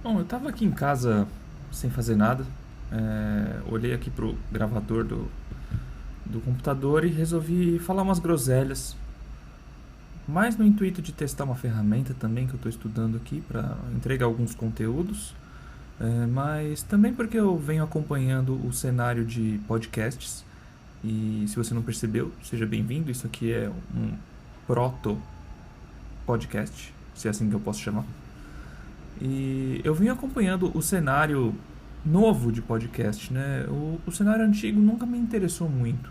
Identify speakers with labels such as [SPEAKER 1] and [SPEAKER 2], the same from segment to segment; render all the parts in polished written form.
[SPEAKER 1] Bom, eu tava aqui em casa sem fazer nada, olhei aqui pro gravador do computador e resolvi falar umas groselhas, mais no intuito de testar uma ferramenta também que eu estou estudando aqui para entregar alguns conteúdos, mas também porque eu venho acompanhando o cenário de podcasts e se você não percebeu, seja bem-vindo, isso aqui é um proto-podcast, se é assim que eu posso chamar. E eu vim acompanhando o cenário novo de podcast, né? O cenário antigo nunca me interessou muito.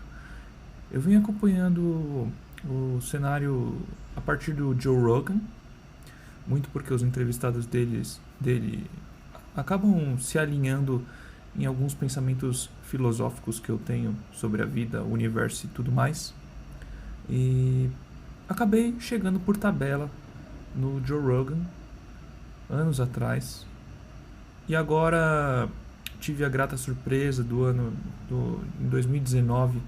[SPEAKER 1] Eu vim acompanhando o cenário a partir do Joe Rogan, muito porque os entrevistados dele acabam se alinhando em alguns pensamentos filosóficos que eu tenho sobre a vida, o universo e tudo mais. E acabei chegando por tabela no Joe Rogan anos atrás. E agora tive a grata surpresa em 2019,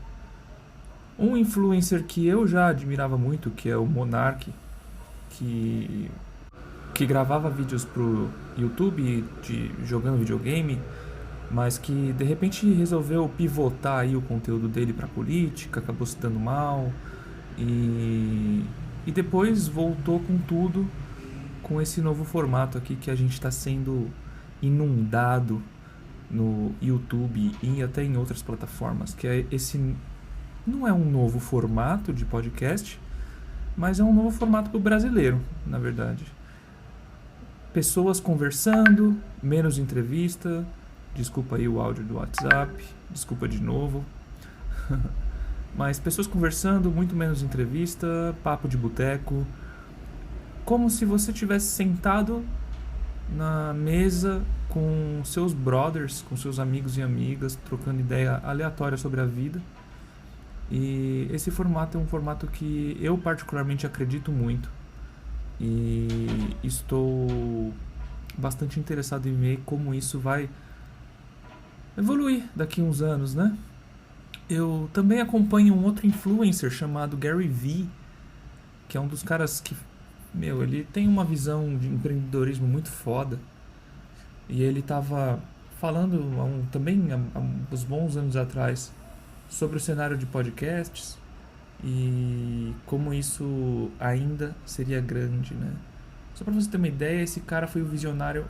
[SPEAKER 1] um influencer que eu já admirava muito, que é o Monark, que que gravava vídeos pro YouTube de jogando videogame, mas que de repente resolveu pivotar aí o conteúdo dele para política, acabou se dando mal e depois voltou com tudo com esse novo formato aqui que a gente está sendo inundado no YouTube e até em outras plataformas, que é esse não é um novo formato de podcast, mas é um novo formato para o brasileiro, na verdade. Pessoas conversando, menos entrevista. Desculpa aí o áudio do WhatsApp, desculpa de novo. Mas pessoas conversando, muito menos entrevista, papo de boteco, como se você tivesse sentado na mesa com seus brothers, com seus amigos e amigas, trocando ideia aleatória sobre a vida. E esse formato é um formato que eu particularmente acredito muito. E estou bastante interessado em ver como isso vai evoluir daqui a uns anos, né? Eu também acompanho um outro influencer chamado Gary Vee, que é um dos caras que, ele tem uma visão de empreendedorismo muito foda. E ele tava falando também há uns bons anos atrás sobre o cenário de podcasts e como isso ainda seria grande, né? Só para você ter uma ideia, esse cara foi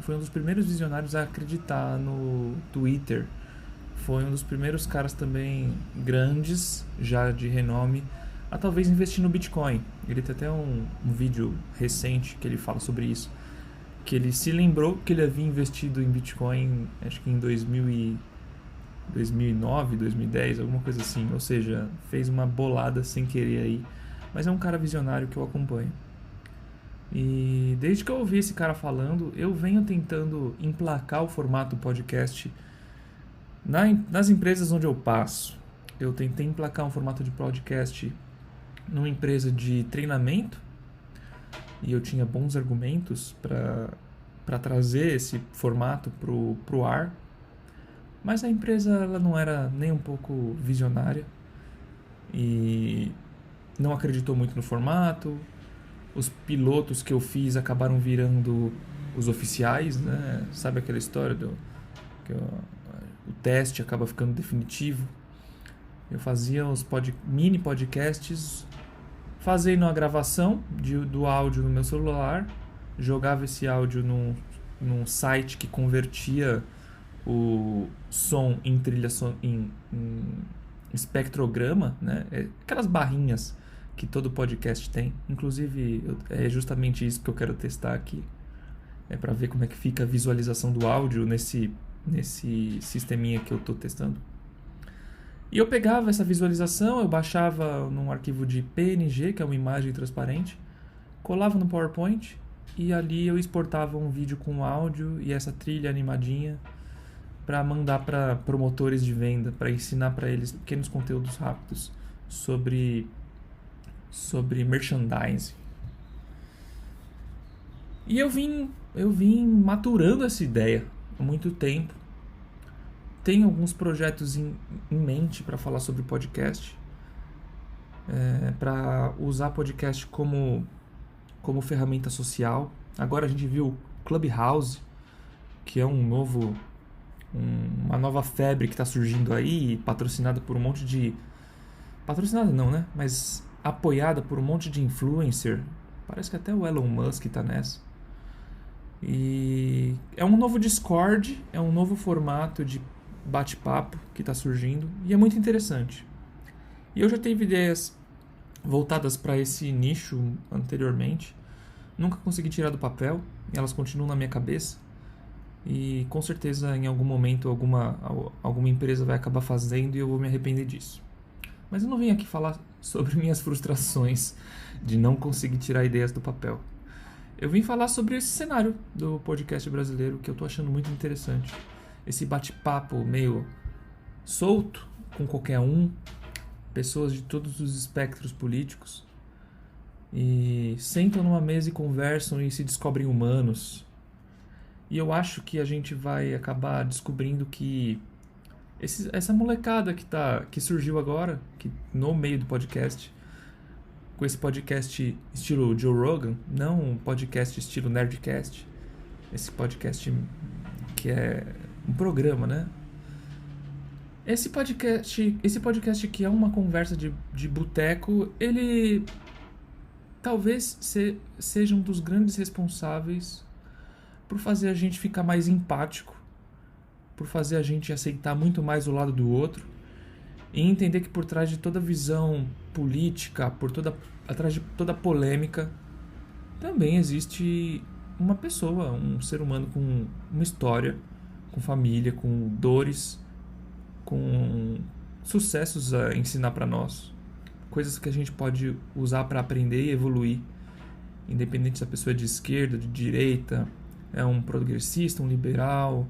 [SPEAKER 1] foi um dos primeiros visionários a acreditar no Twitter. Foi um dos primeiros caras também grandes, já de renome, a talvez investir no Bitcoin. Ele tem até um vídeo recente que ele fala sobre isso, que ele se lembrou que ele havia investido em Bitcoin, acho que em 2009, 2010, alguma coisa assim. Ou seja, fez uma bolada sem querer aí. Mas é um cara visionário que eu acompanho. E desde que eu ouvi esse cara falando, eu venho tentando emplacar o formato podcast nas empresas onde eu passo. Eu tentei emplacar um formato de podcast numa empresa de treinamento e eu tinha bons argumentos para trazer esse formato pro ar. Mas a empresa ela não era nem um pouco visionária e não acreditou muito no formato. Os pilotos que eu fiz acabaram virando os oficiais, né? Sabe aquela história que o teste acaba ficando definitivo? Eu fazia os mini podcasts, fazendo a gravação do áudio no meu celular, jogava esse áudio num site que convertia o som em em espectrograma, né? Aquelas barrinhas que todo podcast tem. Inclusive, é justamente isso que eu quero testar aqui. É para ver como é que fica a visualização do áudio nesse sisteminha que eu estou testando. E eu pegava essa visualização, eu baixava num arquivo de PNG, que é uma imagem transparente, colava no PowerPoint e ali eu exportava um vídeo com áudio e essa trilha animadinha para mandar para promotores de venda, para ensinar para eles pequenos conteúdos rápidos sobre merchandising. E eu vim maturando essa ideia há muito tempo. Tenho alguns projetos em mente para falar sobre podcast, para usar podcast como ferramenta social. Agora a gente viu Clubhouse, que é uma nova febre que está surgindo aí, patrocinada por um monte de... Patrocinada não, né? Mas apoiada por um monte de influencer. Parece que até o Elon Musk está nessa. E é um novo Discord, é um novo formato de bate-papo que está surgindo e é muito interessante. E eu já tive ideias voltadas para esse nicho anteriormente, nunca consegui tirar do papel, elas continuam na minha cabeça e com certeza em algum momento alguma empresa vai acabar fazendo e eu vou me arrepender disso. Mas eu não vim aqui falar sobre minhas frustrações de não conseguir tirar ideias do papel. Eu vim falar sobre esse cenário do podcast brasileiro que eu tô achando muito interessante. Esse bate-papo meio solto com qualquer um, pessoas de todos os espectros políticos, e sentam numa mesa e conversam e se descobrem humanos. E eu acho que a gente vai acabar descobrindo que essa molecada que surgiu agora, que no meio do podcast, com esse podcast estilo Joe Rogan, não um podcast estilo Nerdcast, esse podcast que é um programa, né? Esse podcast que é uma conversa de boteco, ele talvez seja um dos grandes responsáveis por fazer a gente ficar mais empático, por fazer a gente aceitar muito mais o lado do outro e entender que por trás de toda visão política, atrás de toda polêmica, também existe uma pessoa, um ser humano com uma história, com família, com dores, com sucessos a ensinar para nós, coisas que a gente pode usar para aprender e evoluir, independente se a pessoa é de esquerda, de direita, é um progressista, um liberal,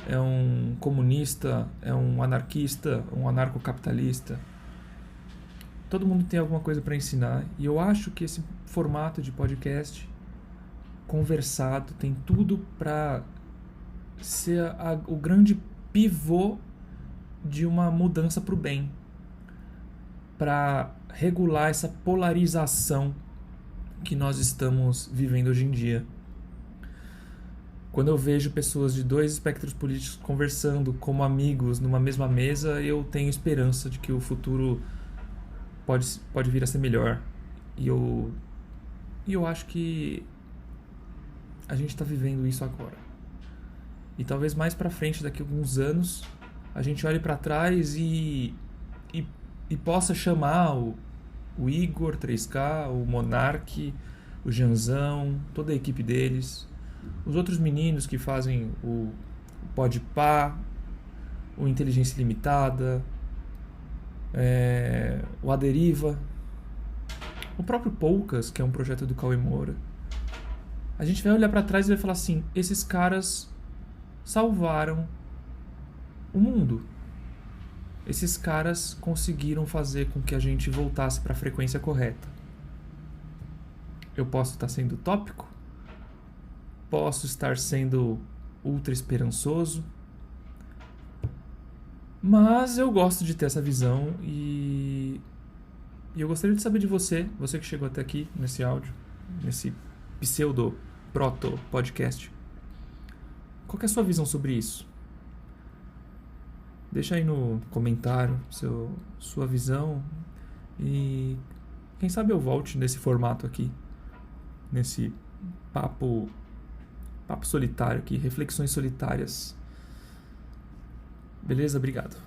[SPEAKER 1] é um comunista, é um anarquista, um anarcocapitalista. Todo mundo tem alguma coisa para ensinar e eu acho que esse formato de podcast conversado tem tudo para ser o grande pivô de uma mudança para o bem, para regular essa polarização que nós estamos vivendo hoje em dia. Quando eu vejo pessoas de dois espectros políticos conversando como amigos numa mesma mesa, eu tenho esperança de que o futuro pode vir a ser melhor. E eu acho que a gente está vivendo isso agora. E talvez mais para frente, daqui a alguns anos, a gente olhe para trás e possa chamar o Igor 3K, o Monark, o Janzão, toda a equipe deles, os outros meninos que fazem o Podpah, o Inteligência Limitada, o Aderiva, o próprio Poucas, que é um projeto do Cauê Moura. A gente vai olhar para trás e vai falar assim: esses caras salvaram o mundo. Esses caras conseguiram fazer com que a gente voltasse para a frequência correta. Eu posso estar sendo utópico, posso estar sendo ultra esperançoso, mas eu gosto de ter essa visão e eu gostaria de saber de você que chegou até aqui nesse áudio, nesse pseudo proto podcast. Qual que é a sua visão sobre isso? Deixa aí no comentário sua visão e quem sabe eu volte nesse formato aqui, nesse papo solitário aqui, reflexões solitárias. Beleza? Obrigado.